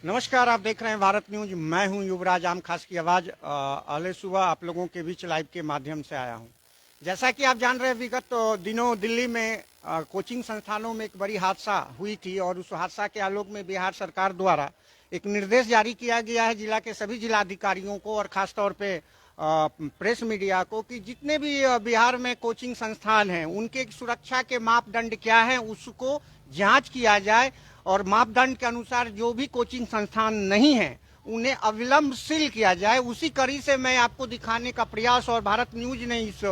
नमस्कार, आप देख रहे हैं भारत न्यूज। मैं हूं युवराज आम खास की आवाज। अहले सुबह आप लोगों के बीच लाइव के माध्यम से आया हूं। जैसा कि आप जान रहे हैं, विगत दिनों दिल्ली में कोचिंग संस्थानों में एक बड़ी हादसा हुई थी और उस हादसा के आलोक में बिहार सरकार द्वारा एक निर्देश जारी किया गया है जिला के सभी जिलाधिकारियों को और खासतौर पे प्रेस मीडिया को कि जितने भी बिहार में कोचिंग संस्थान हैं उनके सुरक्षा के मापदंड क्या हैं उसको जांच किया जाए और मापदंड के अनुसार जो भी कोचिंग संस्थान नहीं है उन्हें अविलंब सील किया जाए। उसी कड़ी से मैं आपको दिखाने का प्रयास और भारत न्यूज ने इस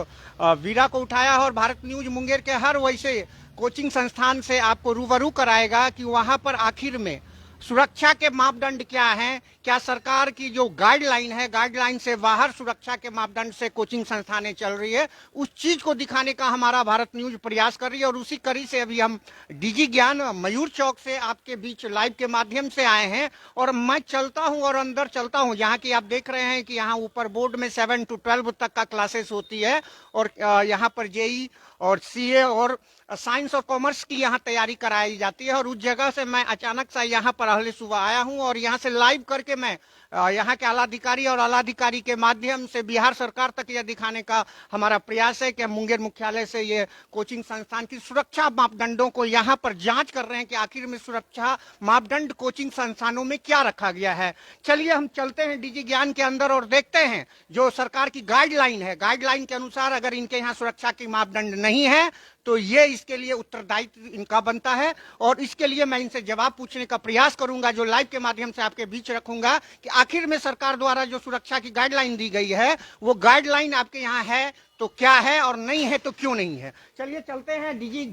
वीरा को उठाया और भारत न्यूज मुंगेर के हर वैसे कोचिंग संस्थान से आपको रूबरू कराएगा कि वहां पर आखिर में सुरक्षा के मापदंड क्या हैं, क्या सरकार की जो गाइडलाइन है गाइडलाइन से बाहर सुरक्षा के मापदंड से कोचिंग संस्थानें चल रही है, उस चीज को दिखाने का हमारा भारत न्यूज प्रयास कर रही है। और उसी कड़ी से अभी हम डीजी ज्ञान मयूर चौक से आपके बीच लाइव के माध्यम से आए हैं और मैं चलता हूं और अंदर चलता हूं। यहाँ की आप देख रहे हैं कि यहाँ ऊपर बोर्ड में 7 to 12 तक का क्लासेस होती है और यहाँ पर जेई और सीए और साइंस और कॉमर्स की यहाँ तैयारी कराई जाती है। और उस जगह से मैं अचानक सा यहाँ पर अहले सुबह आया हूँ और यहाँ से लाइव करके मैं यहाँ के आलाधिकारी और आलाधिकारी के माध्यम से बिहार सरकार तक यह दिखाने का हमारा प्रयास है कि मुंगेर मुख्यालय से ये कोचिंग संस्थान की सुरक्षा मापदंडों को यहाँ पर जांच कर रहे हैं कि आखिर में सुरक्षा मापदंड कोचिंग संस्थानों में क्या रखा गया है। चलिए हम चलते हैं डीजी ज्ञान के अंदर और देखते हैं जो सरकार की गाइडलाइन है, गाइडलाइन के अनुसार अगर इनके यहाँ सुरक्षा की मापदंड नहीं है तो ये इसके लिए उत्तरदायित्व इनका बनता है और इसके लिए मैं इनसे जवाब पूछने का प्रयास करूंगा जो लाइव के माध्यम से आपके बीच रखूंगा कि आखिर में सरकार द्वारा जो सुरक्षा की गाइडलाइन दी गई है वो गाइडलाइन आपके यहाँ है तो क्या है और नहीं है तो क्यों नहीं है। चलिए चलते हैं डीजी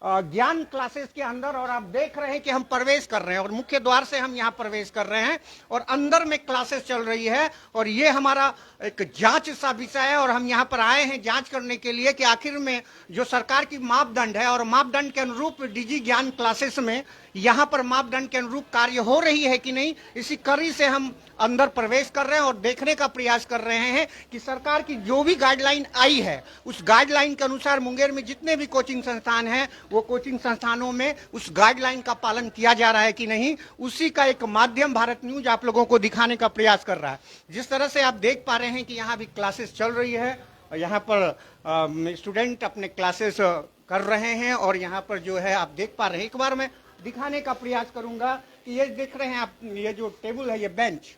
ज्ञान क्लासेस के अंदर और आप देख रहे हैं कि हम प्रवेश कर रहे हैं और मुख्य द्वार से हम यहाँ प्रवेश कर रहे हैं और अंदर में क्लासेस चल रही है और ये हमारा एक जांच सा विषय है और हम यहाँ पर आए हैं जांच करने के लिए कि आखिर में जो सरकार की मापदंड है और मापदंड के अनुरूप डीजी ज्ञान क्लासेस में यहाँ पर मापदंड के अनुरूप कार्य हो रही है कि नहीं। इसी कड़ी से हम अंदर प्रवेश कर रहे हैं और देखने का प्रयास कर रहे हैं कि सरकार की जो भी गाइडलाइन आई है उस गाइडलाइन के अनुसार मुंगेर में जितने भी कोचिंग संस्थान हैं वो कोचिंग संस्थानों में उस गाइडलाइन का पालन किया जा रहा है कि नहीं, उसी का एक माध्यम भारत न्यूज आप लोगों को दिखाने का प्रयास कर रहा है। जिस तरह से आप देख पा रहे हैं कि यहाँ भी क्लासेस चल रही है, यहाँ पर स्टूडेंट अपने क्लासेस कर रहे हैं और यहाँ पर जो है आप देख पा रहे हैं। एक बार मैं दिखाने का प्रयास करूंगा कि ये देख रहे हैं आप, ये जो टेबल है ये बेंच,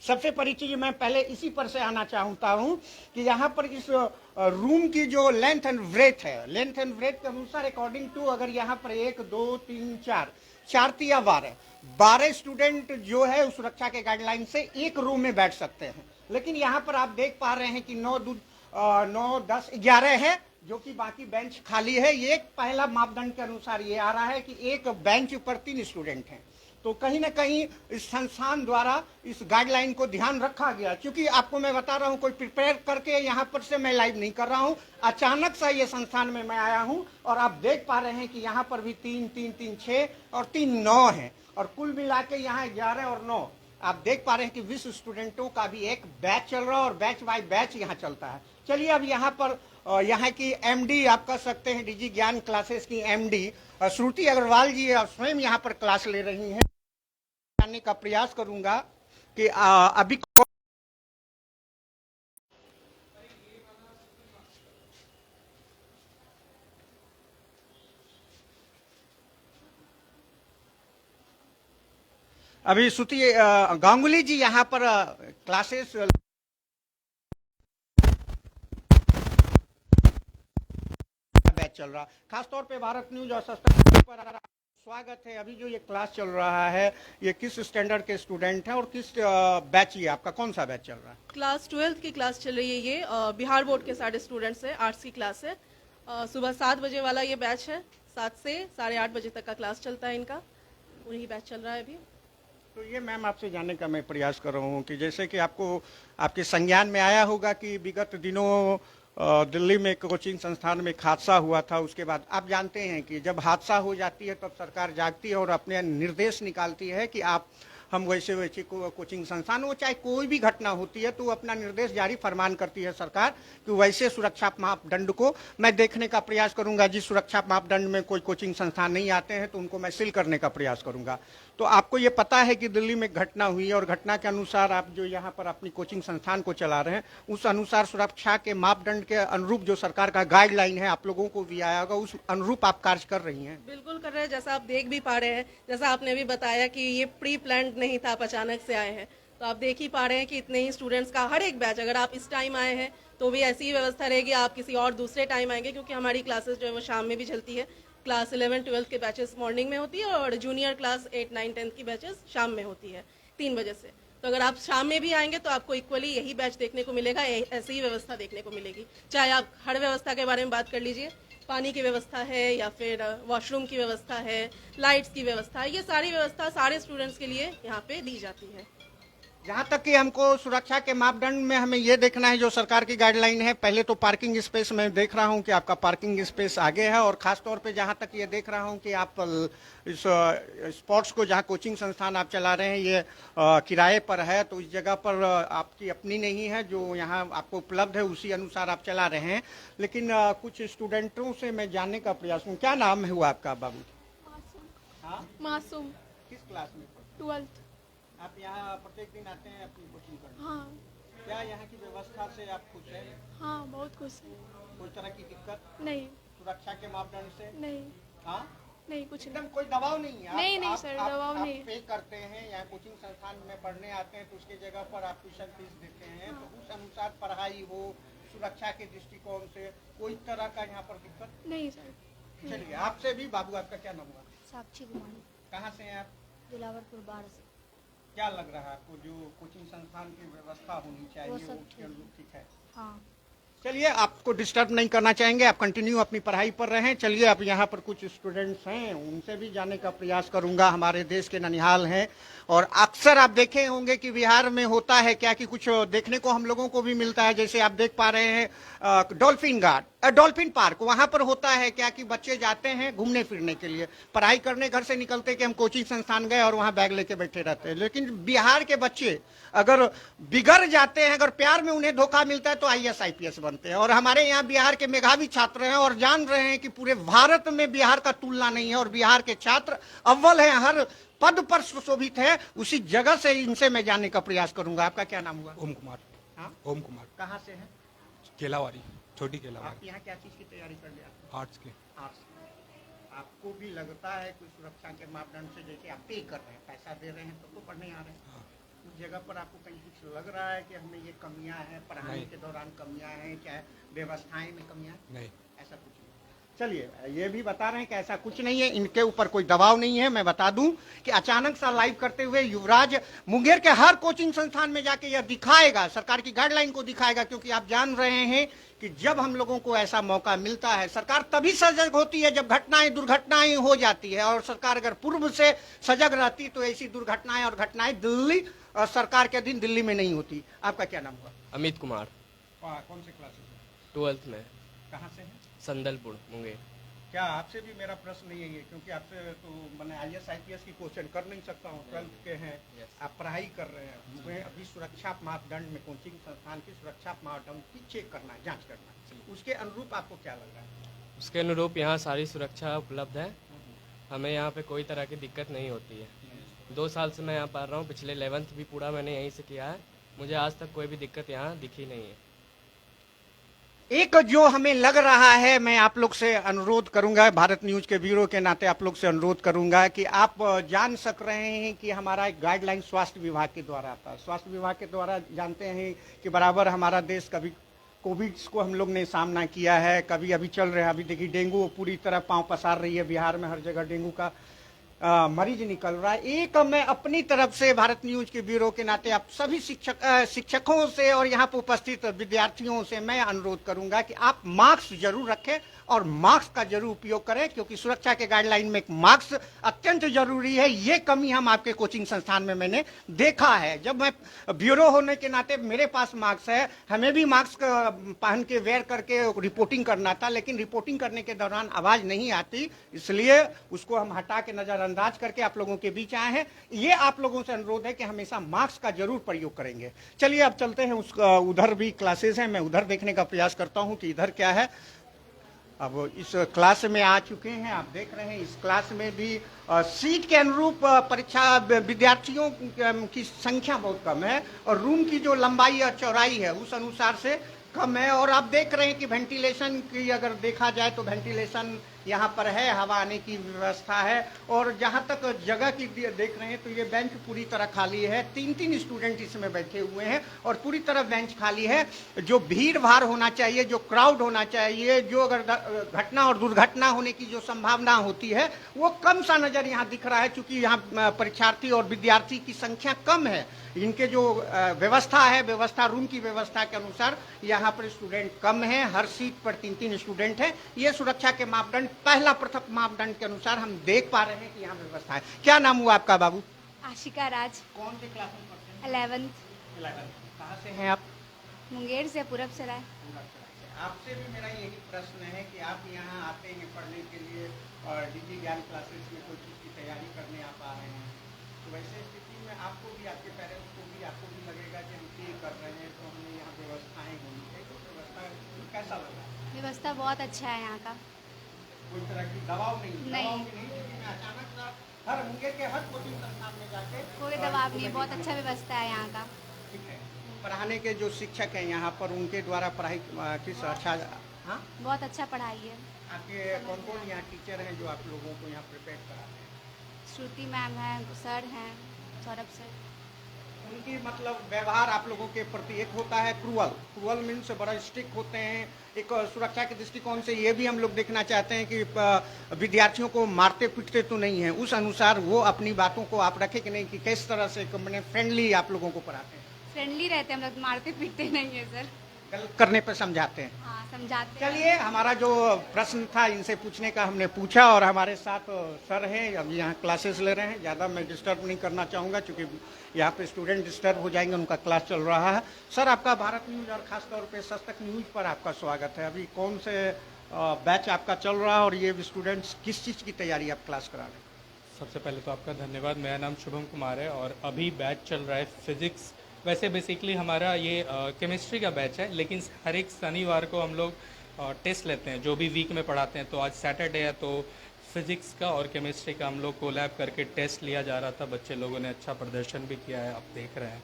सबसे बड़ी चीज मैं पहले इसी पर से आना चाहता हूं कि यहाँ पर इस रूम की जो लेंथ एंड ब्रेथ है, लेंथ एंड ब्रेथ के अनुसार अकॉर्डिंग टू अगर यहाँ पर 1 2 3 4 तिया 12 स्टूडेंट जो है उस सुरक्षा के गाइडलाइन से एक रूम में बैठ सकते हैं। लेकिन यहाँ पर आप देख पा रहे हैं कि 9 10 11 है जो कि बाकी बेंच खाली है। ये एक पहला मापदंड के अनुसार ये आ रहा है कि एक बेंच पर 3 स्टूडेंट हैं। तो कहीं ना कहीं इस संस्थान द्वारा इस गाइडलाइन को ध्यान रखा गया। क्योंकि आपको मैं बता रहा हूं कोई प्रिपेयर करके यहाँ पर से मैं लाइव नहीं कर रहा हूं, अचानक सा ये संस्थान में मैं आया हूं और आप देख पा रहे हैं कि यहाँ पर भी 3 3 3 6 और 3 9 है और कुल मिला के यहाँ 11 और 9 आप देख पा रहे हैं कि 20 स्टूडेंटों का भी एक बैच चल रहा है और बैच बाय बैच यहाँ चलता है। चलिए अब यहाँ पर यहाँ की एमडी आप कह सकते हैं डीजी ज्ञान क्लासेस की एमडी श्रुति अग्रवाल जी स्वयं यहाँ पर क्लास ले रही हैं। जानने का प्रयास करूंगा कि अभी श्रुति गांगुली जी यहाँ पर क्लासेस बैच चल रहा, खासतौर पे भारत न्यूज और सस्ता पर स्वागत है। अभी जो ये क्लास चल रहा है ये किस स्टैंडर्ड के स्टूडेंट हैं और किस बैच ये आपका कौन सा बैच चल रहा है? क्लास 12 की क्लास चल रही है। ये बिहार बोर्ड के सारे स्टूडेंट्स हैं, आर्ट्स की क्लास है। सुबह 7 बजे वाला ये बैच है, 7 से 8:30 बजे तक का क्लास चलता है इनका, वही बैच चल रहा है अभी। तो ये मैम आपसे जानने का मैं प्रयास कर रहा हूँ कि जैसे कि आपको आपके संज्ञान में आया होगा कि विगत दिनों दिल्ली में कोचिंग संस्थान में एक हादसा हुआ था, उसके बाद आप जानते हैं कि जब हादसा हो जाती है तब सरकार जागती है और अपने निर्देश निकालती है कि आप हम वैसे वैसे कोचिंग संस्थान हो, चाहे कोई भी घटना होती है तो अपना निर्देश जारी फरमान करती है सरकार कि वैसे सुरक्षा मापदंड को मैं देखने का प्रयास करूंगा। जिस सुरक्षा मापदंड में कोई कोचिंग संस्थान नहीं आते हैं तो उनको मैं सील करने का प्रयास करूंगा। तो आपको ये पता है कि दिल्ली में घटना हुई है और घटना के अनुसार आप जो यहाँ पर अपनी कोचिंग संस्थान को चला रहे हैं उस अनुसार सुरक्षा के मापदंड के अनुरूप जो सरकार का गाइडलाइन है आप लोगों को भी आया होगा, उस अनुरूप आप कार्य कर रही हैं। बिल्कुल कर रहे हैं, जैसा आप देख भी पा रहे हैं, जैसा आपने भी बताया कि ये प्री प्लान्ड नहीं था, आप अचानक से आए हैं, तो आप देख ही पा रहे हैं कि इतने ही स्टूडेंट्स का हर एक बैच, अगर आप इस टाइम आए हैं तो भी ऐसी ही व्यवस्था रहेगी, आप किसी और दूसरे टाइम आएंगे क्योंकि हमारी क्लासेस जो है वो शाम में भी चलती है। क्लास 11, 12 के बैचेस मॉर्निंग में होती है और जूनियर क्लास 8, 9, 10 की बैचेस शाम में होती है 3 बजे से। तो अगर आप शाम में भी आएंगे तो आपको इक्वली यही बैच देखने को मिलेगा, ऐसी ही व्यवस्था देखने को मिलेगी। चाहे आप हर व्यवस्था के बारे में बात कर लीजिए, पानी की व्यवस्था है या फिर वॉशरूम की व्यवस्था है, लाइट्स की व्यवस्था है, ये सारी व्यवस्था सारे स्टूडेंट्स के लिए यहाँ पे दी जाती है। जहाँ तक कि हमको सुरक्षा के मापदंड में हमें ये देखना है जो सरकार की गाइडलाइन है, पहले तो पार्किंग स्पेस में देख रहा हूँ कि आपका पार्किंग स्पेस आगे है और खास तौर पे जहाँ तक ये देख रहा हूँ कि आप इस स्पोर्ट्स को जहाँ कोचिंग संस्थान आप चला रहे हैं ये किराए पर है, तो इस जगह पर आपकी अपनी नहीं है, जो यहाँ आपको उपलब्ध है उसी अनुसार आप चला रहे हैं। लेकिन कुछ स्टूडेंटों से मैं जानने का प्रयास हूँ, क्या नाम हुआ आपका बाबू? हाँ, मासूम। किस क्लास में? 12th। आप यहाँ प्रत्येक दिन आते हैं अपनी कोचिंग करने? हाँ। क्या यहाँ की व्यवस्था से आप खुश हैं? हाँ, बहुत खुश है। कोई तरह की दिक्कत? नहीं। सुरक्षा के मापदंड से? नहीं। हाँ, नहीं, कुछ एकदम नहीं। कोई दबाव नहीं है? नहीं सर, दबाव नहीं। आप पे करते हैं यहाँ कोचिंग संस्थान में पढ़ने आते हैं तो उसके जगह पर आप ट्यूशन फीस देते हैं, तो उस अनुसार पढ़ाई हो, सुरक्षा के दृष्टिकोण से कोई तरह का यहाँ पर दिक्कत? नहीं सर। चलिए आपसे भी, बाबू आपका क्या नाम हुआ? साक्षी कुमारी, कहाँ से हैं आप? दिलावरपुर बाढ़ से। क्या लग रहा है आपको जो कोचिंग संस्थान की व्यवस्था होनी चाहिए वो वो सब उसके अनुरूप ठीक है? हाँ। चलिए, आपको डिस्टर्ब नहीं करना चाहेंगे, आप कंटिन्यू अपनी पढ़ाई पर रहें। चलिए, अब यहाँ पर कुछ स्टूडेंट्स हैं, उनसे भी जानने का प्रयास करूंगा। हमारे देश के ननिहाल हैं और अक्सर आप देखे होंगे कि बिहार में होता है क्या कि कुछ देखने को हम लोगों को भी मिलता है। जैसे आप देख पा रहे हैं डॉल्फिन पार्क, वहां पर होता है क्या कि बच्चे जाते हैं घूमने फिरने के लिए, पढ़ाई करने घर से निकलते कि हम कोचिंग संस्थान गए और वहां बैग लेके बैठे रहते हैं। लेकिन बिहार के बच्चे अगर बिगड़ जाते हैं, अगर प्यार में उन्हें धोखा मिलता है तो IAS IPS बनते हैं। और हमारे यहाँ बिहार के मेधावी छात्र हैं और जान रहे हैं कि पूरे भारत में बिहार का तुलना नहीं है और बिहार के छात्र अव्वल हैं, हर पद पर सुशोभित है। उसी जगह से इनसे मैं जानने का प्रयास करूंगा। आपका क्या नाम हुआ? ओम कुमार। हाँ? ओम कुमार। कहाँ से है? केलावारी, छोटी आप केलावारी। यहाँ क्या चीज की तैयारी कर लिया? आर्ट्स के। आर्ट्स। आपको भी लगता है कि सुरक्षा के मापदंड से जैसे आप पे कर रहे हैं, पैसा दे रहे हैं तो पढ़ने आ रहे हैं, हाँ। उस जगह पर आपको कहीं कुछ लग रहा है कि हमें ये कमियां हैं, पढ़ाई नहीं। के दौरान कमियां हैं, चाहे व्यवस्थाएं में कमियां? नहीं। ऐसा कुछ नहीं। चलिए, ये भी बता रहे हैं कि ऐसा कुछ नहीं है, इनके ऊपर कोई दबाव नहीं है। मैं बता दूं कि अचानक सा लाइव करते हुए युवराज मुंगेर के हर कोचिंग संस्थान में जाके यह दिखाएगा, सरकार की गाइडलाइन को दिखाएगा, क्योंकि आप जान रहे हैं कि जब हम लोगों को ऐसा मौका मिलता है, सरकार तभी सजग होती है जब घटनाएं दुर्घटनाएं हो जाती है। और सरकार अगर पूर्व से सजग रहती तो ऐसी दुर्घटनाएं और घटनाएं दिल्ली सरकार के अधीन दिल्ली में नहीं होती। आपका क्या नाम हुआ? अमित कुमार, कौन से क्लासेस में? 12th में, कहाँ से है? संदलपुर, मुंगेर। क्या आपसे भी मेरा प्रश्न नहीं है, क्योंकि आपसे तो मैंने IAS IPS की क्वेश्चन कर नहीं सकता हूँ, 12th के हैं, आप पढ़ाई कर रहे हैं, मुझे अभी सुरक्षा मापदंड में कोचिंग संस्थान की सुरक्षा मापदंड की चेक करना है, जांच करना है, उसके अनुरूप आपको क्या लग रहा है? उसके अनुरूप यहाँ सारी सुरक्षा उपलब्ध है, हमें यहाँ पे कोई तरह की दिक्कत नहीं होती है। 2 साल से मैं यहाँ पढ़ रहा हूँ, पिछले 11th भी पूरा मैंने यहीं से किया है, मुझे आज तक कोई भी दिक्कत यहाँ दिखी नहीं है। एक जो हमें लग रहा है, मैं आप लोग से अनुरोध करूंगा, भारत न्यूज के ब्यूरो के नाते आप लोग से अनुरोध करूंगा कि आप जान सक रहे हैं कि हमारा एक गाइडलाइन स्वास्थ्य विभाग के द्वारा आता है। स्वास्थ्य विभाग के द्वारा जानते हैं कि बराबर हमारा देश कभी कोविड को हम लोग ने सामना किया है, कभी अभी चल रहा है, अभी देखिए डेंगू पूरी तरह पांव पसार रही है, बिहार में हर जगह डेंगू का मरीज निकल रहा है। एक मैं अपनी तरफ से भारत न्यूज के ब्यूरो के नाते आप सभी शिक्षकों से और यहाँ पर उपस्थित विद्यार्थियों से मैं अनुरोध करूंगा कि आप मास्क जरूर रखें और मास्क का जरूर उपयोग करें, क्योंकि सुरक्षा के गाइडलाइन में एक मास्क अत्यंत जरूरी है। ये कमी हम आपके कोचिंग संस्थान में मैंने देखा है। जब मैं ब्यूरो होने के नाते मेरे पास मास्क है, हमें भी मास्क पहन के वेयर करके रिपोर्टिंग करना था, लेकिन रिपोर्टिंग करने के दौरान आवाज नहीं आती, इसलिए उसको हम हटा के नजरअंदाज करके आप लोगों के बीच आए हैं। ये आप लोगों से अनुरोध है कि हमेशा मास्क का जरूर प्रयोग करेंगे। चलिए अब चलते हैं, उधर भी क्लासेस हैं, मैं उधर देखने का प्रयास करता हूं कि इधर क्या है। अब इस क्लास में आ चुके हैं, आप देख रहे हैं इस क्लास में भी सीट के अनुरूप परीक्षा विद्यार्थियों की संख्या बहुत कम है और रूम की जो लंबाई और चौड़ाई है उस अनुसार से कम है। और आप देख रहे हैं कि वेंटिलेशन की अगर देखा जाए तो वेंटिलेशन यहाँ पर है, हवा आने की व्यवस्था है। और जहाँ तक जगह की देख रहे हैं तो ये बेंच पूरी तरह खाली है, 3-3 स्टूडेंट इसमें बैठे हुए हैं और पूरी तरह बेंच खाली है। जो भीड़ भाड़ होना चाहिए, जो क्राउड होना चाहिए, जो अगर घटना और दुर्घटना होने की जो संभावना होती है वो कम सा नजर यहाँ दिख रहा है, क्योंकि यहाँ परीक्षार्थी और विद्यार्थी की संख्या कम है। इनके जो व्यवस्था है, व्यवस्था रूम की व्यवस्था के अनुसार यहाँ पर स्टूडेंट कम है, हर सीट पर 3-3 स्टूडेंट है। ये सुरक्षा के मापदंड, पहला प्रथम मापदंड के अनुसार हम देख पा रहे हैं कि यहाँ व्यवस्था है। क्या नाम हुआ आपका बाबू? आशिका राज, कौन से क्लास में पढ़ते हैं? 11th। कहाँ से हैं आप? मुंगेर से पूरब सराय। आपसे भी मेरा यही प्रश्न है कि आप यहाँ आते हैं पढ़ने के लिए और डिजी ज्ञान क्लासेस में कोई चीज़ की तैयारी करने आप आ रहे हैं, तो वैसे स्थिति में आपको भी, आपके पेरेंट्स को भी, आपको भी लगेगा कि हम ये कर रहे हैं तो हमें यहाँ व्यवस्थाएं होनी चाहिए। तो व्यवस्था कैसा लगा? व्यवस्था बहुत अच्छा है यहाँ का। कोई तरह की दबाव नहीं? नहीं। दबाव की नहीं, क्योंकि मैं अचानक सा हर मुंगेर के हर कोचिंग संस्थान में जाके कोई दबाव नहीं, बहुत अच्छा व्यवस्था है यहाँ का। ठीक है। पढ़ाने के जो शिक्षक हैं यहाँ पर, उनके द्वारा पढ़ाई किस अच्छा? हाँ, बहुत अच्छा पढ़ाई है। आपके कौन कौन यहाँ टीचर हैं जो आप लोगों को यहाँ प्रिपेयर कराते हैं? श्रुति मैम है, सर हैं, सौरभ सर। उनकी मतलब व्यवहार आप लोगों के प्रति, एक होता है क्रूअल मीन्स बड़ा स्ट्रिक्ट होते हैं, एक सुरक्षा के दृष्टिकोण से ये भी हम लोग देखना चाहते हैं कि विद्यार्थियों को मारते पीटते तो नहीं है, उस अनुसार वो अपनी बातों को आप रखें कि नहीं, कि किस तरह से मैंने फ्रेंडली आप लोगों को पढ़ाते हैं? फ्रेंडली रहते हैं हम लोग, मारते पीटते नहीं है सर। गलत करने पर समझाते हैं? हाँ, समझाते हैं। चलिए, हमारा जो प्रश्न था इनसे पूछने का हमने पूछा और हमारे साथ सर हैं, अब यहाँ क्लासेस ले रहे हैं। ज़्यादा मैं डिस्टर्ब नहीं करना चाहूँगा क्योंकि यहाँ पे स्टूडेंट डिस्टर्ब हो जाएंगे, उनका क्लास चल रहा है। सर, आपका भारत न्यूज़ और ख़ासतौर पे सस्तक न्यूज़ पर आपका स्वागत है। अभी कौन से बैच आपका चल रहा है और ये स्टूडेंट्स किस चीज़ की तैयारी आप क्लास करा रहे हैं? सबसे पहले तो आपका धन्यवाद। मेरा नाम शुभम कुमार है और अभी बैच चल रहा है फिजिक्स। वैसे बेसिकली हमारा ये केमिस्ट्री का बैच है, लेकिन हर एक शनिवार को हम लोग टेस्ट लेते हैं जो भी वीक में पढ़ाते हैं। तो आज सैटरडे है तो फिजिक्स का और केमिस्ट्री का हम लोग को लैब करके टेस्ट लिया जा रहा था। बच्चे लोगों ने अच्छा प्रदर्शन भी किया है, आप देख रहे हैं।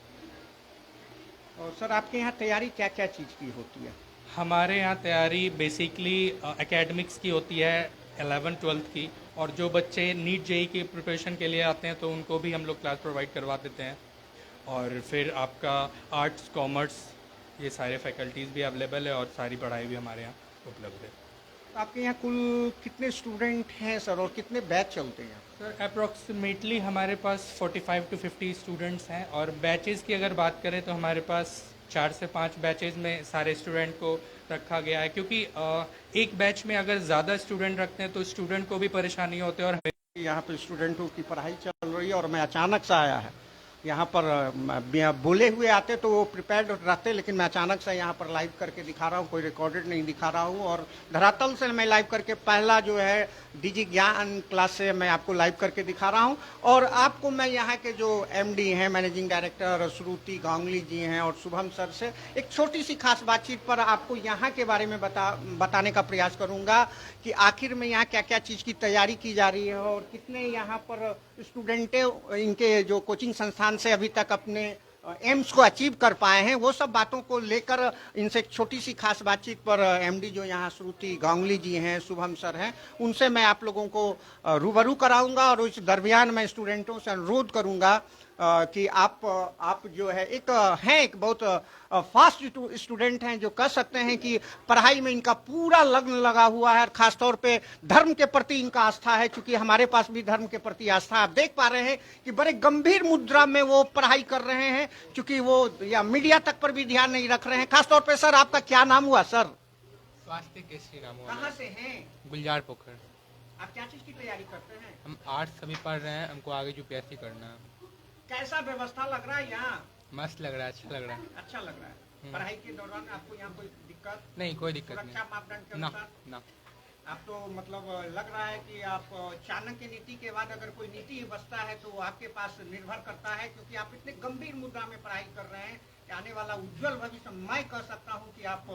और सर, आपके यहाँ तैयारी क्या क्या चीज़ की होती है? हमारे यहाँ तैयारी बेसिकली एकेडमिक्स की होती है, 11th-12th की, और जो बच्चे नीट जेई की प्रिपरेशन के लिए आते हैं तो उनको भी हम लोग क्लास प्रोवाइड करवा देते हैं। और फिर आपका आर्ट्स, कॉमर्स, ये सारे फैकल्टीज़ भी अवेलेबल है और सारी पढ़ाई भी हमारे यहाँ उपलब्ध है। तो आपके यहाँ कुल कितने स्टूडेंट हैं सर और कितने बैच चलते हैं? सर, अप्रॉक्सीमेटली हमारे पास 45 to 50 स्टूडेंट्स हैं और बैचेज़ की अगर बात करें तो हमारे पास 4 से 5 बैचेज़ में सारे स्टूडेंट को रखा गया है, क्योंकि एक बैच में अगर ज़्यादा स्टूडेंट रखते हैं तो स्टूडेंट को भी परेशानी होती है। और यहाँ पर स्टूडेंटों की पढ़ाई चल रही है और मैं अचानक से आया है यहाँ पर। बोले हुए आते तो वो प्रिपेयर्ड रहते, लेकिन मैं अचानक से यहाँ पर लाइव करके दिखा रहा हूँ, कोई रिकॉर्डेड नहीं दिखा रहा हूँ। और धरातल से मैं लाइव करके पहला जो है डिजी ज्ञान क्लास से मैं आपको लाइव करके दिखा रहा हूँ। और आपको मैं यहाँ के जो एमडी हैं, मैनेजिंग डायरेक्टर श्रुति गांगुली जी हैं और शुभम सर से एक छोटी सी खास बातचीत पर आपको यहाँ के बारे में बताने का प्रयास करूँगा कि आखिर में यहाँ क्या क्या चीज़ की तैयारी की जा रही है और कितने यहाँ पर स्टूडेंट इनके जो कोचिंग संस्थान से अभी तक अपने एम्स को अचीव कर पाए हैं। वो सब बातों को लेकर इनसे एक छोटी सी खास बातचीत पर एमडी जो यहाँ श्रुति गांगुली जी हैं, शुभम सर हैं, उनसे मैं आप लोगों को रूबरू कराऊंगा। और इस दरमियान मैं स्टूडेंटों से अनुरोध करूंगा कि आप जो है एक बहुत फास्ट स्टूडेंट हैं जो कह सकते हैं कि पढ़ाई में इनका पूरा लगन लगा हुआ है और खासतौर पे धर्म के प्रति इनका आस्था है, क्योंकि हमारे पास भी धर्म के प्रति आस्था। आप देख पा रहे हैं कि बड़े गंभीर मुद्रा में वो पढ़ाई कर रहे हैं, क्योंकि वो या मीडिया तक पर भी ध्यान नहीं रख रहे हैं। खासतौर पे सर, आपका क्या नाम हुआ सर? स्वास्थ्य केसरी नाम हुआ कहाँ से हैं? गुलजार पोखर। आप क्या चीज की तैयारी करते हैं? हम आर्ट्स अभी पढ़ रहे हैं, हमको आगे यूपीएससी करना है। कैसा व्यवस्था लग रहा है यहाँ? मस्त लग रहा है, अच्छा लग रहा है। अच्छा लग रहा है। पढ़ाई के दौरान आपको यहाँ कोई दिक्कत? नहीं, कोई दिक्कत सुरक्षा मापदंड के नहीं। ना अनुसार ना आप तो मतलब लग रहा है कि आप चाणक्य नीति के बाद अगर कोई नीति बसता है तो वो आपके पास निर्भर करता है, क्योंकि आप इतने गंभीर मुद्दा में पढ़ाई कर रहे हैं कि आने वाला उज्जवल भविष्य, मैं कह सकता हूं कि आप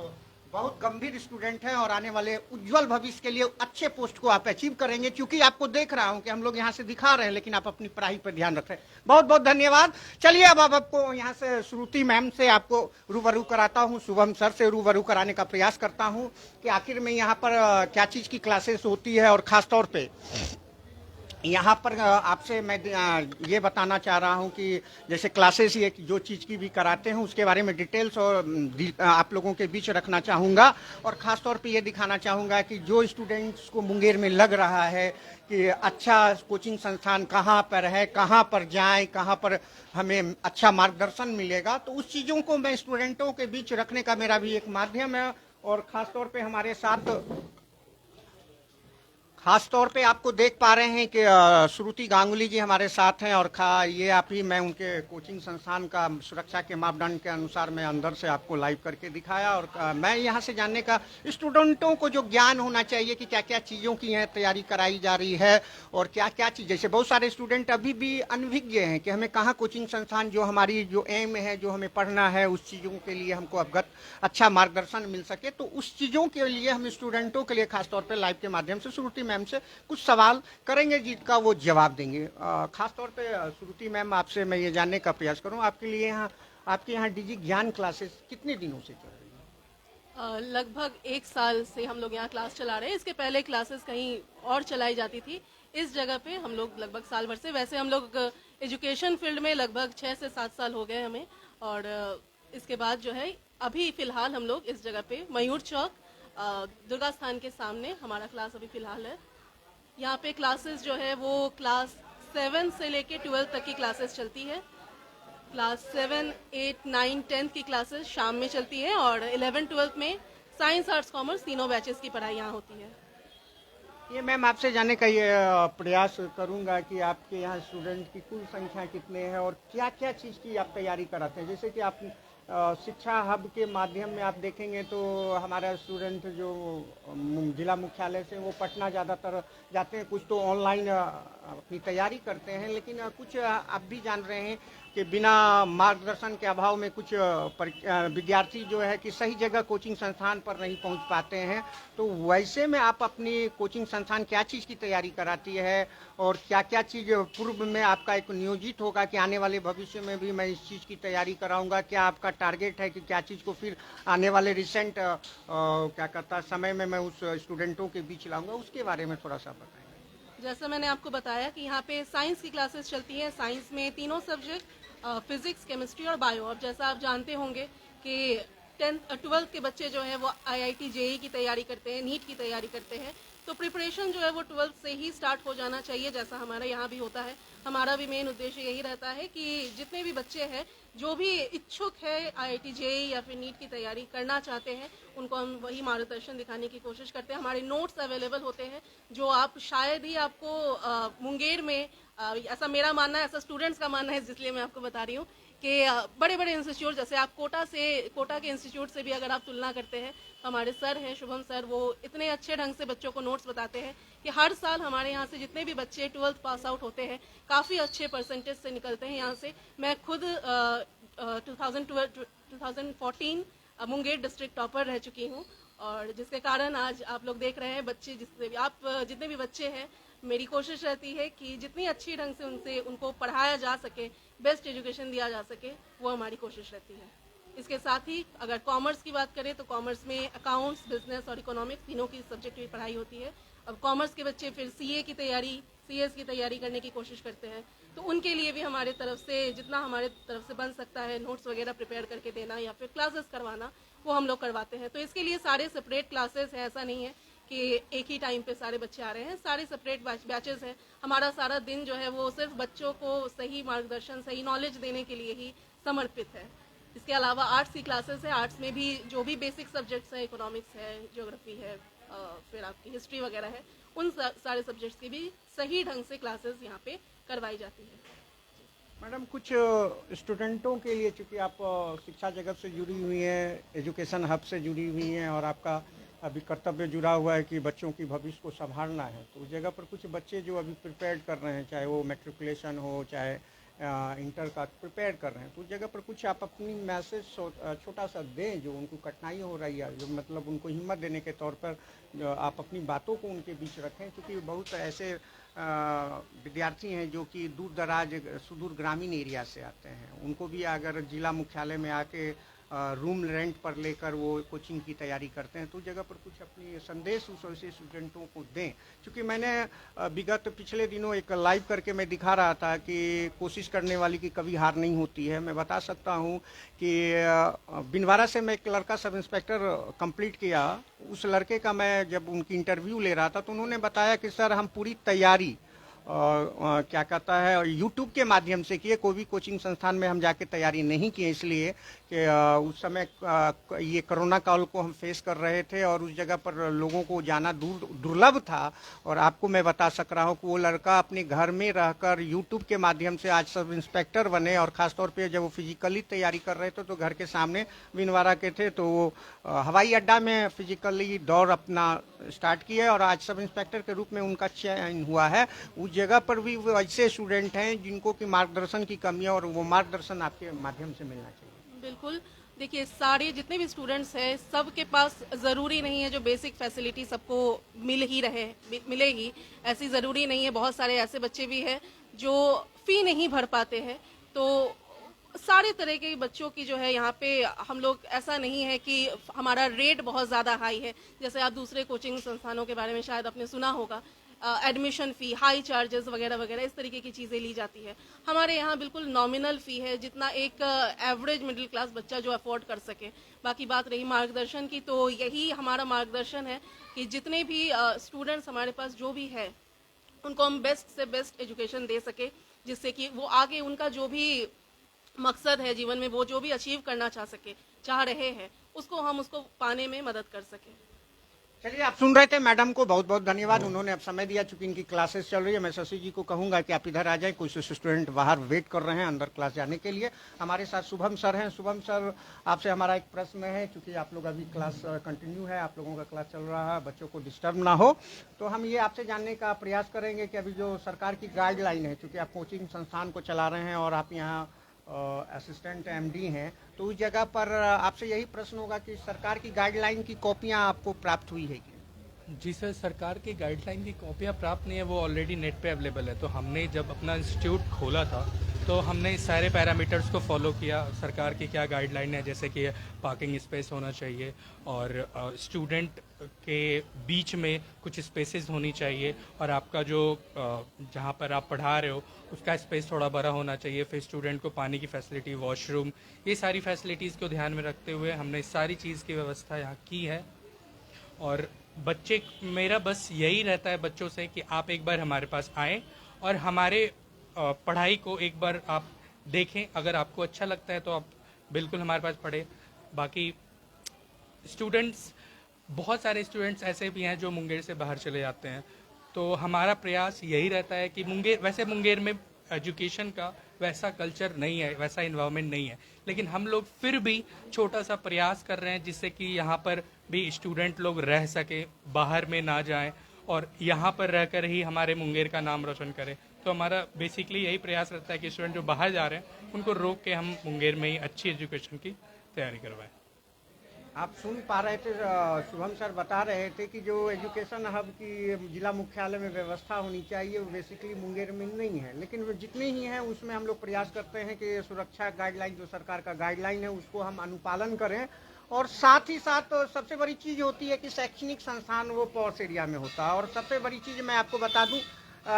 बहुत गंभीर स्टूडेंट हैं और आने वाले उज्जवल भविष्य के लिए अच्छे पोस्ट को आप अचीव करेंगे। क्योंकि आपको देख रहा हूं कि हम लोग यहाँ से दिखा रहे हैं, लेकिन आप अपनी पढ़ाई पर ध्यान रख रहे हैं। बहुत बहुत धन्यवाद। चलिए अब आपको यहाँ से श्रुति मैम से आपको रूबरू कराता हूँ, शुभम सर से रूबरू कराने का प्रयास करता हूँ कि आखिर में यहाँ पर क्या चीज़ की क्लासेस होती है, और ख़ासतौर पर यहाँ पर आपसे मैं ये बताना चाह रहा हूँ कि जैसे क्लासेस ये जो चीज़ की भी कराते हैं उसके बारे में डिटेल्स और आप लोगों के बीच रखना चाहूँगा, और ख़ास तौर पे ये दिखाना चाहूँगा कि जो स्टूडेंट्स को मुंगेर में लग रहा है कि अच्छा कोचिंग संस्थान कहाँ पर है, कहाँ पर जाएं, कहाँ पर हमें अच्छा मार्गदर्शन मिलेगा, तो उस चीज़ों को मैं स्टूडेंटों के बीच रखने का मेरा भी एक माध्यम है। और ख़ास तौर पे हमारे साथ खास तौर पे आपको देख पा रहे हैं कि श्रुति गांगुली जी हमारे साथ हैं, और ये आप ही मैं उनके कोचिंग संस्थान का सुरक्षा के मापदंड के अनुसार मैं अंदर से आपको लाइव करके दिखाया। और मैं यहाँ से जानने का स्टूडेंटों को जो ज्ञान होना चाहिए कि क्या क्या चीज़ों की यहाँ तैयारी कराई जा रही है और क्या क्या चीज़, जैसे बहुत सारे स्टूडेंट अभी भी अनभिज्ञ हैं कि हमें कहाँ कोचिंग संस्थान जो हमारी जो एम है, जो हमें पढ़ना है, उस चीज़ों के लिए हमको अवगत अच्छा मार्गदर्शन मिल सके। तो उस चीज़ों के लिए हम स्टूडेंटों के लिए खासतौर पर लाइव के माध्यम से श्रुति मैम से कुछ सवाल करेंगे जिसका वो जवाब देंगे। खास तौर पे श्रुति मैम आपसे मैं ये जानने का प्रयास करूं, आपके लिए यहाँ आपके यहाँ डिजी ज्ञान क्लासेस कितने दिनों से चल रही हैं? लगभग 1 साल से हम लोग यहाँ क्लास चला रहे हैं। इसके पहले क्लासेस कहीं और चलाई जाती थी, इस जगह पे हम लोग लगभग साल भर से, वैसे हम लोग एजुकेशन फील्ड में लगभग 6 से 7 साल हो गए हमें। और इसके बाद जो है अभी फिलहाल हम लोग इस जगह पे मयूर चौक दुर्गा स्थान के सामने हमारा क्लास अभी फिलहाल है। यहाँ पे क्लासेस जो है वो क्लास 7 से लेके 12 तक की क्लासेस चलती है। क्लास 7, 8, 9, 10 की क्लासेस शाम में चलती है, और 11, 12 में साइंस, आर्ट्स, कॉमर्स तीनों बैचेस की पढ़ाई यहाँ होती है। ये मैम आपसे जानने का ये प्रयास करूंगा कि आपके यहाँ स्टूडेंट की कुल संख्या कितने हैं और क्या क्या चीज़ की आप तैयारी कराते हैं। जैसे कि आप शिक्षा हब के माध्यम में आप देखेंगे तो हमारा स्टूडेंट जो जिला मुख्यालय से वो पटना ज़्यादातर जाते हैं, कुछ तो ऑनलाइन अपनी तैयारी करते हैं, लेकिन कुछ आप भी जान रहे हैं कि बिना मार्गदर्शन के अभाव में कुछ विद्यार्थी जो है कि सही जगह कोचिंग संस्थान पर नहीं पहुंच पाते हैं। तो वैसे में आप अपनी कोचिंग संस्थान क्या चीज़ की तैयारी कराती है और क्या क्या चीज़ पूर्व में आपका एक नियोजित होगा कि आने वाले भविष्य में भी मैं इस चीज़ की तैयारी कराऊंगा? क्या आपका टारगेट है कि क्या चीज़ को फिर आने वाले रिसेंट क्या कहता समय में मैं उस स्टूडेंटों के बीच लाऊंगा, उसके बारे में थोड़ा सा बताएं। जैसा मैंने आपको बताया कि यहाँ पे साइंस की क्लासेस चलती हैं। साइंस में तीनों सब्जेक्ट फिजिक्स, केमिस्ट्री और बायो। अब जैसा आप जानते होंगे कि 10th 12th के बच्चे जो है वो IIT JEE की तैयारी करते हैं, नीट की तैयारी करते हैं। तो प्रिपरेशन जो है वो 12th से ही स्टार्ट हो जाना चाहिए, जैसा हमारा यहाँ भी होता है। हमारा भी मेन उद्देश्य यही रहता है कि जितने भी बच्चे हैं जो भी इच्छुक है IIT JEE या फिर नीट की तैयारी करना चाहते हैं, उनको हम वही मार्गदर्शन दिखाने की कोशिश करते हैं। हमारे नोट्स अवेलेबल होते हैं जो आप शायद ही आपको मुंगेर में ऐसा मेरा मानना है, ऐसा स्टूडेंट्स का मानना है, इसलिए मैं आपको बता रही हूँ कि बड़े बड़े इंस्टीट्यूट जैसे आप कोटा के इंस्टीट्यूट से भी अगर आप तुलना करते हैं, हमारे सर हैं शुभम सर, वो इतने अच्छे ढंग से बच्चों को नोट्स बताते हैं कि हर साल हमारे यहाँ से जितने भी बच्चे 12th पास आउट होते हैं काफ़ी अच्छे परसेंटेज से निकलते हैं यहाँ से। मैं खुद 2014 मुंगेर डिस्ट्रिक्ट टॉपर रह चुकी हूँ, और जिसके कारण आज आप लोग देख रहे हैं बच्चे जितने भी बच्चे हैं, मेरी कोशिश रहती है कि जितनी अच्छी ढंग से उनको पढ़ाया जा सके, बेस्ट एजुकेशन दिया जा सके, वो हमारी कोशिश रहती है। इसके साथ ही अगर कॉमर्स की बात करें तो कॉमर्स में अकाउंट्स, बिजनेस और इकोनॉमिक्स तीनों की सब्जेक्ट की पढ़ाई होती है। अब कॉमर्स के बच्चे फिर CA की तैयारी, CS की तैयारी करने की कोशिश करते हैं, तो उनके लिए भी हमारे तरफ से जितना हमारे तरफ से बन सकता है नोट्स वगैरह प्रिपेयर करके देना या फिर क्लासेस करवाना, वो हम लोग करवाते हैं। तो इसके लिए सारे सेपरेट क्लासेस हैं, ऐसा नहीं है कि एक ही टाइम पे सारे बच्चे आ रहे हैं, सारे सेपरेट बैचेस हैं। हमारा सारा दिन जो है वो सिर्फ बच्चों को सही मार्गदर्शन, सही नॉलेज देने के लिए ही समर्पित है। इसके अलावा आर्ट्स की क्लासेस है, आर्ट्स में भी जो भी बेसिक सब्जेक्ट्स हैं, इकोनॉमिक्स है, ज्योग्राफी है, फिर आपकी हिस्ट्री वगैरह है, उन सारे सब्जेक्ट्स की भी सही ढंग से क्लासेस यहाँ पे करवाई जाती है। मैडम, कुछ स्टूडेंटों के लिए, चूंकि आप शिक्षा जगत से जुड़ी हुई हैं, एजुकेशन हब से जुड़ी हुई हैं और आपका अभी कर्तव्य जुड़ा हुआ है कि बच्चों की भविष्य को संभालना है, तो उस जगह पर कुछ बच्चे जो अभी प्रिपेयर कर रहे हैं, चाहे वो मैट्रिकुलेशन हो, चाहे इंटर का प्रिपेयर कर रहे हैं, तो उस जगह पर कुछ आप अपनी मैसेज छोटा सा दें जो उनको कठिनाई हो रही है, जो मतलब उनको हिम्मत देने के तौर पर आप अपनी बातों को उनके बीच रखें, क्योंकि बहुत ऐसे विद्यार्थी हैं जो कि दूर दराज सुदूर ग्रामीण एरिया से आते हैं, उनको भी अगर जिला मुख्यालय में आके रूम रेंट पर लेकर वो कोचिंग की तैयारी करते हैं, तो उस जगह पर कुछ अपनी संदेश उस वैसे स्टूडेंटों को दें। क्योंकि मैंने विगत पिछले दिनों एक लाइव करके मैं दिखा रहा था कि कोशिश करने वाली की कभी हार नहीं होती है। मैं बता सकता हूं कि बिनवारा से मैं एक लड़का सब इंस्पेक्टर कंप्लीट किया, उस लड़के का मैं जब उनकी इंटरव्यू ले रहा था तो उन्होंने बताया कि सर हम पूरी तैयारी क्या कहता है यूट्यूब के माध्यम से किए, कोई भी कोचिंग संस्थान में हम जाके तैयारी नहीं किए, इसलिए कि उस समय ये कोरोना काल को हम फेस कर रहे थे और उस जगह पर लोगों को जाना दुर्लभ था। और आपको मैं बता सक रहा हूँ कि वो लड़का अपने घर में रहकर यूट्यूब के माध्यम से आज सब इंस्पेक्टर बने, और ख़ासतौर पर जब वो फिजिकली तैयारी कर रहे थे तो घर के सामने बिनवारा के थे, तो वो हवाई अड्डा में फिजिकली दौड़ अपना स्टार्ट किया और आज सब इंस्पेक्टर के रूप में उनका चयन हुआ है। उस जगह पर भी वो ऐसे स्टूडेंट हैं जिनको की मार्गदर्शन की कमी है और वो मार्गदर्शन आपके माध्यम से मिलना चाहिए। बिल्कुल, देखिए सारे जितने भी स्टूडेंट्स हैं सबके पास ज़रूरी नहीं है जो बेसिक फैसिलिटी सबको मिलेगी, ऐसी ज़रूरी नहीं है। बहुत सारे ऐसे बच्चे भी हैं जो फ़ी नहीं भर पाते हैं, तो सारे तरह के बच्चों की जो है यहाँ पे हम लोग, ऐसा नहीं है कि हमारा रेट बहुत ज़्यादा हाई है। जैसे आप दूसरे कोचिंग संस्थानों के बारे में शायद आपने सुना होगा, एडमिशन फ़ी, हाई चार्जेस वगैरह वगैरह इस तरीके की चीज़ें ली जाती है। हमारे यहाँ बिल्कुल नॉमिनल फ़ी है, जितना एक एवरेज मिडिल क्लास बच्चा जो अफोर्ड कर सके। बाकी बात रही मार्गदर्शन की, तो यही हमारा मार्गदर्शन है कि जितने भी स्टूडेंट्स हमारे पास जो भी है उनको हम बेस्ट से बेस्ट एजुकेशन दे सके, जिससे कि वो आगे उनका जो भी मकसद है जीवन में, वो जो भी अचीव करना चाह रहे हैं, उसको पाने में मदद कर सके। चलिए, आप सुन रहे थे मैडम को, बहुत बहुत धन्यवाद, उन्होंने अब समय दिया। चूंकि इनकी क्लासेस चल रही है, मैं शशि जी को कहूंगा कि आप इधर आ जाएं, कुछ स्टूडेंट बाहर वेट कर रहे हैं अंदर क्लास जाने के लिए। हमारे साथ शुभम सर हैं। शुभम सर, आपसे हमारा एक प्रश्न है, क्योंकि आप लोग अभी क्लास कंटिन्यू है, आप लोगों का क्लास चल रहा है, बच्चों को डिस्टर्ब ना हो, तो हम ये आपसे जानने का प्रयास करेंगे कि अभी जो सरकार की गाइडलाइन है, चूँकि आप कोचिंग संस्थान को चला रहे हैं और आप यहाँ असिस्टेंट एमडी हैं, तो उस जगह पर आपसे यही प्रश्न होगा कि सरकार की गाइडलाइन की कॉपियां आपको प्राप्त हुई है क्या? जी सर, सरकार की गाइडलाइन की कॉपियाँ प्राप्त नहीं है, वो ऑलरेडी नेट पे अवेलेबल है। तो हमने जब अपना इंस्टीट्यूट खोला था तो हमने सारे पैरामीटर्स को फॉलो किया। सरकार की क्या गाइडलाइन है, जैसे कि पार्किंग स्पेस होना चाहिए और स्टूडेंट के बीच में कुछ स्पेसेस होनी चाहिए, और आपका जो जहाँ पर आप पढ़ा रहे हो उसका स्पेस थोड़ा बड़ा होना चाहिए। फिर स्टूडेंट को पानी की फैसिलिटी, वॉशरूम, ये सारी फैसिलिटीज़ को ध्यान में रखते हुए हमने सारी चीज़ की व्यवस्था यहाँ की है। और बच्चे, मेरा बस यही रहता है बच्चों से कि आप एक बार हमारे पास आएँ और हमारे पढ़ाई को एक बार आप देखें। अगर आपको अच्छा लगता है तो आप बिल्कुल हमारे पास पढ़ें। बाकी स्टूडेंट्स, बहुत सारे स्टूडेंट्स ऐसे भी हैं जो मुंगेर से बाहर चले जाते हैं, तो हमारा प्रयास यही रहता है कि मुंगेर में एजुकेशन का वैसा कल्चर नहीं है, वैसा इन्वायरमेंट नहीं है, लेकिन हम लोग फिर भी छोटा सा प्रयास कर रहे हैं जिससे कि यहाँ पर भी स्टूडेंट लोग रह सके, बाहर में ना जाएं और यहाँ पर रहकर ही हमारे मुंगेर का नाम रोशन करें। तो हमारा बेसिकली यही प्रयास रहता है कि स्टूडेंट जो बाहर जा रहे हैं उनको रोक के हम मुंगेर में ही अच्छी एजुकेशन की तैयारी करवाएं। आप सुन पा रहे थे, शुभम सर बता रहे थे कि जो एजुकेशन हब की जिला मुख्यालय में व्यवस्था होनी चाहिए वो बेसिकली मुंगेर में नहीं है, लेकिन जितने ही हैं उसमें हम लोग प्रयास करते हैं कि सुरक्षा गाइडलाइन, जो सरकार का गाइडलाइन है, उसको हम अनुपालन करें। और साथ ही साथ सबसे बड़ी चीज़ होती है कि शैक्षणिक संस्थान वो पॉश एरिया में होता है। और सबसे बड़ी चीज़ मैं आपको बता दूं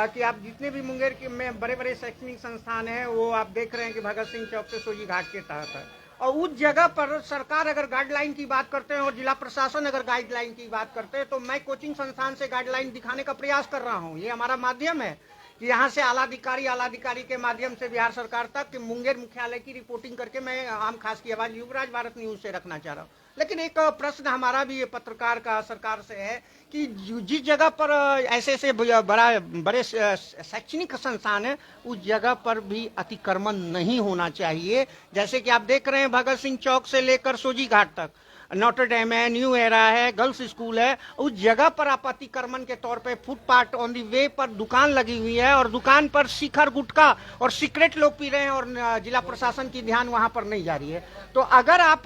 कि आप जितने भी मुंगेर के में बड़े बड़े शैक्षणिक संस्थान हैं वो आप देख रहे हैं कि भगत सिंह चौक से सोजी घाट के तहत है, और उस जगह पर सरकार अगर गाइडलाइन की बात करते हैं और जिला प्रशासन अगर गाइडलाइन की बात करते हैं, तो मैं कोचिंग संस्थान से गाइडलाइन दिखाने का प्रयास कर रहा हूं। ये हमारा माध्यम है कि यहाँ से आलाधिकारी के माध्यम से बिहार सरकार तक कि मुंगेर मुख्यालय की रिपोर्टिंग करके मैं आम खास की आवाज युवराज भारत न्यूज से रखना चाह रहा हूँ। लेकिन एक प्रश्न हमारा भी ये पत्रकार का सरकार से है कि जिस जगह पर ऐसे बड़े शैक्षणिक संस्थान है उस जगह पर भी अतिक्रमण नहीं होना चाहिए। जैसे कि आप देख रहे हैं भगत सिंह चौक से लेकर सोजी घाट तक नोटर डैम है, न्यू एरा है, गर्ल्स स्कूल है, उस जगह पर आप अतिक्रमण के तौर पे फुटपाथ ऑन दी वे पर दुकान लगी हुई है और दुकान पर शिखर गुटखा और सिगरेट लोग पी रहे हैं और जिला प्रशासन की ध्यान वहां पर नहीं जा रही है। तो अगर आप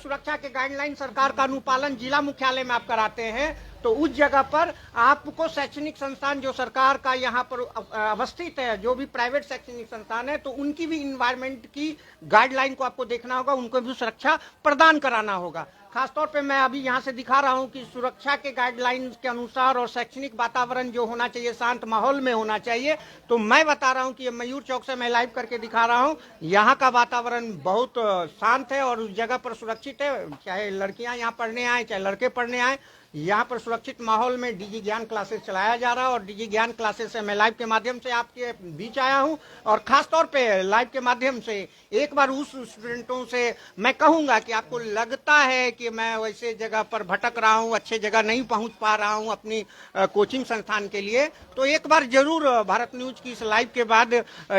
सुरक्षा के गाइडलाइन सरकार का अनुपालन जिला मुख्यालय में आप कराते हैं तो उस जगह पर आपको शैक्षणिक संस्थान जो सरकार का यहाँ पर अवस्थित है, जो भी प्राइवेट शैक्षणिक संस्थान है, तो उनकी भी इन्वायरमेंट की गाइडलाइन को आपको देखना होगा, उनको भी सुरक्षा प्रदान कराना होगा। खासतौर पे मैं अभी यहाँ से दिखा रहा हूँ कि सुरक्षा के गाइडलाइंस के अनुसार और शैक्षणिक वातावरण जो होना चाहिए शांत माहौल में होना चाहिए। तो मैं बता रहा हूँ कि मयूर चौक से मैं लाइव करके दिखा रहा हूँ, यहाँ का वातावरण बहुत शांत है और उस जगह पर सुरक्षित है। चाहे लड़कियाँ यहाँ पढ़ने आए चाहे लड़के पढ़ने आए, यहाँ पर सुरक्षित माहौल में डीजी ज्ञान क्लासेस चलाया जा रहा है और डीजी ज्ञान क्लासेस से मैं लाइव के माध्यम से आपके बीच आया हूँ। और खास तौर पे लाइव के माध्यम से एक बार उस स्टूडेंटों से मैं कहूँगा कि आपको लगता है कि मैं वैसे जगह पर भटक रहा हूँ, अच्छे जगह नहीं पहुँच पा रहा हूँ अपनी कोचिंग संस्थान के लिए, तो एक बार जरूर भारत न्यूज की इस लाइव के बाद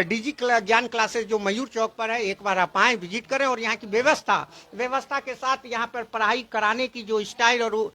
डीजी ज्ञान क्लासेस जो मयूर चौक पर है, एक बार आप आए, विजिट करें और यहाँ की व्यवस्था के साथ यहाँ पर पढ़ाई कराने की जो स्टाइल और